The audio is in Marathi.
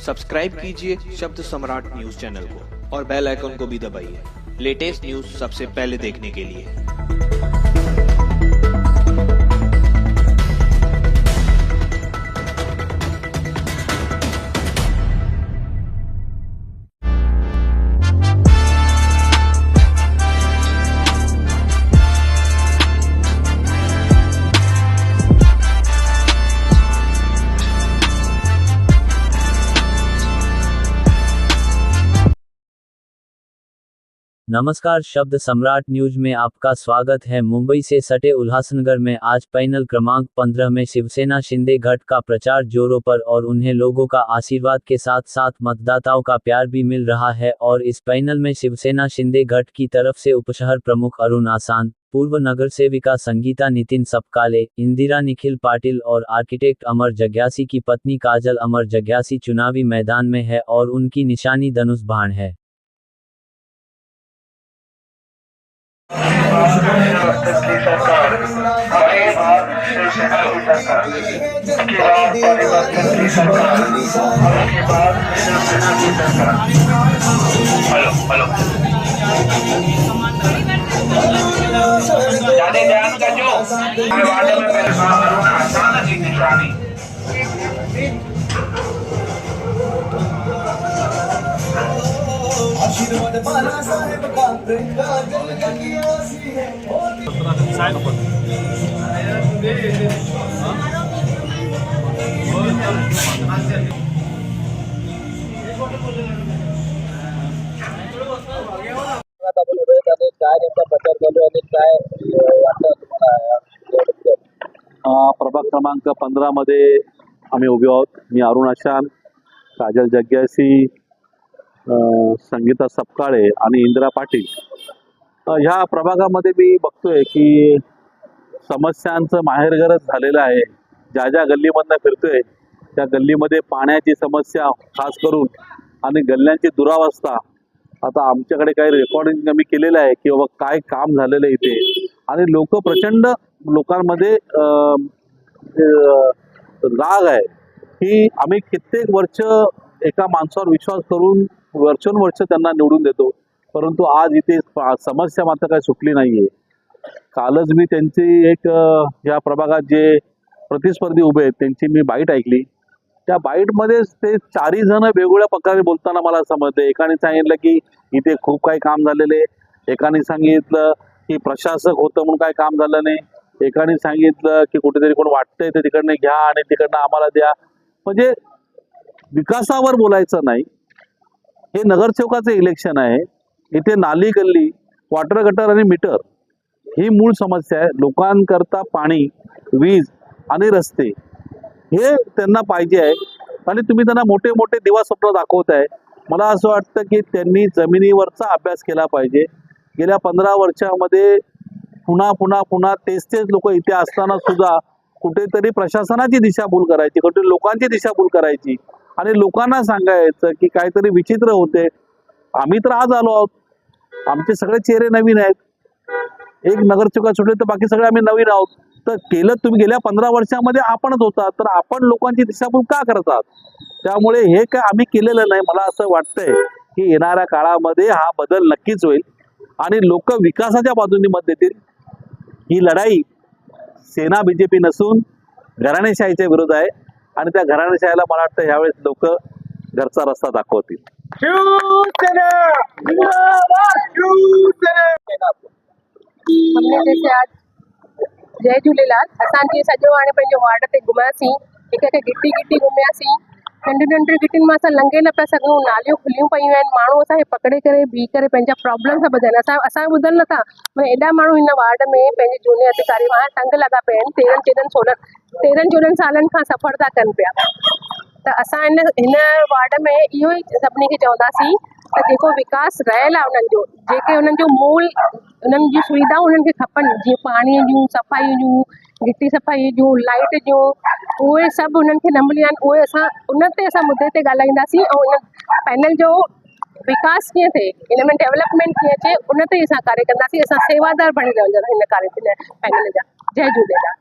सब्सक्राइब कीजिए शब्द सम्राट न्यूज चैनल को और बेल आइकन को भी दबाइए लेटेस्ट न्यूज सबसे पहले देखने के लिए। नमस्कार, शब्द सम्राट न्यूज में आपका स्वागत है। मुंबई से सटे उल्लासनगर में आज पैनल क्रमांक 15 में शिवसेना शिंदे गठ का प्रचार जोरों पर और उन्हें लोगों का आशीर्वाद के साथ साथ मतदाताओं का प्यार भी मिल रहा है। और इस पैनल में शिवसेना शिंदे गठ की तरफ से उपशहर प्रमुख अरुण आसान, पूर्व नगर सेविका संगीता नितिन सपकाले, इंदिरा निखिल पाटिल और आर्किटेक्ट अमर जग्यासी की पत्नी काजल अमर जग्यासी चुनावी मैदान में है और उनकी निशानी धनुष बाण है। आशीर्वाद बाला साहेब का प्रियंका जल की आसी है प्रभाग क्रमांक 15 मध्ये आम्ही उभे आहोत। मी अरुण आशान, काजल जग्यासी, संगीता सपकाळे आणि इंदिरा पाटील। ह्या प्रभागामध्ये मी बघतोय की समस्यांचं माहेरघरच झालेलं आहे। ज्या ज्या गल्लीमधनं फिरतोय त्या गल्लीमध्ये पाण्याची समस्या खास करून आणि गल्ल्यांची दुरावस्था। आता आमच्याकडे काही रेकॉर्डिंग मी केलेलं आहे की बाबा काय काम झालेलं आहे इथे, आणि प्रचंड लोकांमध्ये राग आहे की आम्ही कित्येक वर्ष एका माणसावर विश्वास करून वर्षानुवर्ष त्यांना निवडून देतो, परंतु आज इथे समस्या मात्र काही सुटली नाहीये। कालच मी त्यांची एक या प्रभागात जे प्रतिस्पर्धी उभे आहेत त्यांची मी बाईट ऐकली। त्या बाईटमध्ये ते चारही जण वेगवेगळ्या प्रकारे बोलताना मला समजले। एकाने सांगितलं की इथे खूप काही काम झालेले, एकाने सांगितलं की प्रशासक होतं म्हणून काय काम झालं नाही, एकाने सांगितलं की कुठेतरी कोण वाटतंय ते तिकडनं घ्या आणि तिकडनं आम्हाला द्या। म्हणजे विकासावर बोलायचं नाही। हे नगरसेवकाचं इलेक्शन आहे। इथे नाली गल्ली, वॉटर गटर आणि मीटर ही मूळ समस्या आहे। लोकांकरता पाणी, वीज आणि रस्ते हे त्यांना पाहिजे आहे, आणि तुम्ही त्यांना मोठे मोठे दिवा स्वप्न दाखवताय। मला असं वाटतं की त्यांनी जमिनीवरचा अभ्यास केला पाहिजे। गेल्या 15 वर्षामध्ये पुन्हा पुन्हा पुन्हा तेच लोक इथे असताना सुद्धा कुठेतरी प्रशासनाची दिशाभूल करायची, कुठे लोकांची दिशाभूल करायची आणि लोकांना सांगायचं की काहीतरी विचित्र होते। आम्ही तर आज आलो आहोत, आमचे सगळे चेहरे नवीन आहेत। एक नगरसेवक सोडले तर बाकी सगळे आम्ही नवीन आहोत। तर केलं तुम्ही गेल्या 15 वर्षामध्ये आपणच होता, तर आपण लोकांची दिशाभूल का करतात? त्यामुळे हे काय आम्ही केलेलं नाही। मला असं वाटतंय की येणाऱ्या काळामध्ये हा बदल नक्कीच होईल आणि लोक विकासाच्या बाजूने मत देतील। ही लढाई सेना बीजेपी नसून घराणेशाहीच्या विरोध आहे, आणि त्या घराणेशाहीला मला वाटतं यावेळेस लोक घरचा रस्ता दाखवतील। हमने जैसे आज जय झूलेलाल असांजे सॼो हाणे पंहिंजे वार्ड ते घुमियासीं, हिकु हिकु गिटी गिटी घुमियासीं। नंढियूं नंढियूं गिटियुनि मां असां लंघे न पिया सघूं, नालियूं खुलियूं पयूं आहिनि, माण्हू असांखे पकिड़े करे बीह करे पंहिंजा प्रॉब्लम था ॿुधनि। असां ॿुधनि नथा। माना एॾा माण्हू हिन वार्ड में पंहिंजे झूने अधिकारी खां टंग लॻा पिया आहिनि। 13 सालनि खां सफ़र था कनि पिया। त असां हिन वार्ड में इहो ई सभिनी खे चवंदासीं त जेको विकास रहियल आहे उन्हनि जो, जेके उन्हनि जो मूल उन्हनि जी सुविधाऊं उन्हनि खे खपनि, जीअं पाणीअ जूं, सफ़ाई जूं, गिटी सफ़ाई जूं, लाइट जूं, उहे सभु उन्हनि खे न मिलिया आहिनि। उहे असां उन ते असां मुद्दे ते ॻाल्हाईंदासीं ऐं उन पैनल जो विकास कीअं थिए, इन में डेवलपमेंट कीअं अचे, उन ते असां कार्य कंदासीं। असां सेवादार बणी रहंदा हिन पैनल जा। जय झूलेलाल।